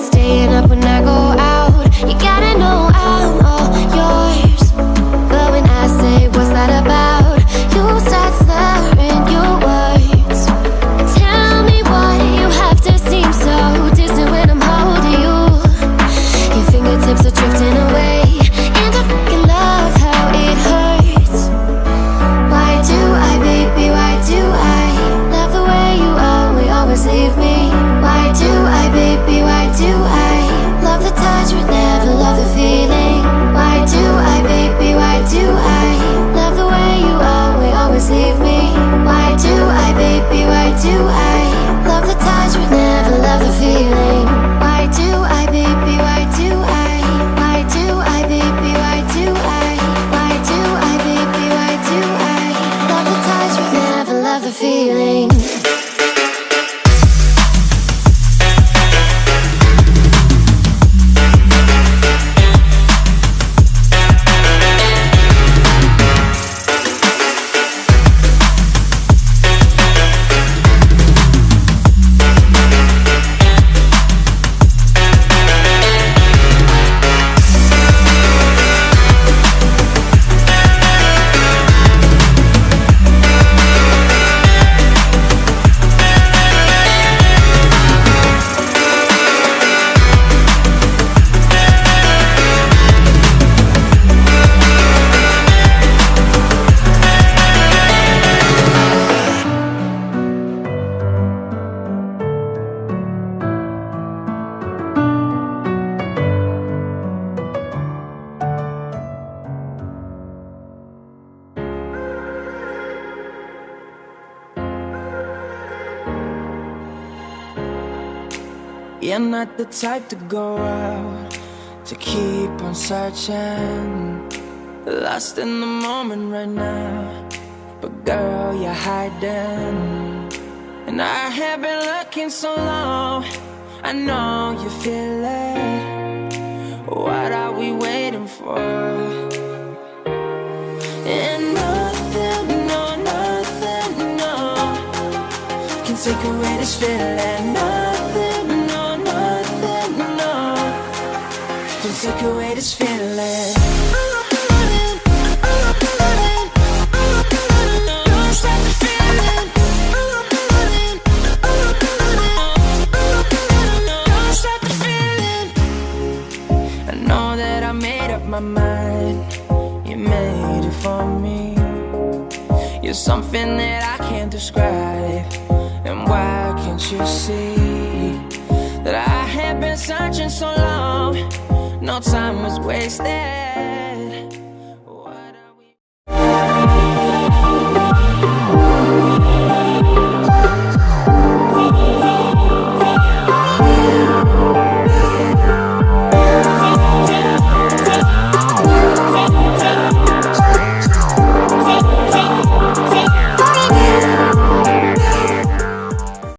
Staying up when I go out, you gotta know I'm all yours. But when I say what's that about, you start slurring your words. Tell me why you have to seem so distant when I'm holding you. Your fingertips are drifting away, and I fucking love how it hurts. Why do I, baby, why do I love the way you always leave me? Why do I, baby, why do I love the touch but never love the feeling? Why do I, baby, why do I love the way you always leave me? Why do I, baby, why do I love the touch but never love the feeling? Why do I, baby, why do I? Why do I, baby, why do I? Why do I, baby, why do I love the touch but never love the feeling? You're not the type to go out, to keep on searching, lost in the moment right now. But girl, you're hiding, and I have been looking so long. I know you feel it. What are we waiting for? And nothing, no, nothing, no, can take away this feeling. Nothing, no, nothing, no, can take away this feeling. My mind, you made it for me. You're something that I can't describe. And why can't you see that I have been searching so long? No time was wasted.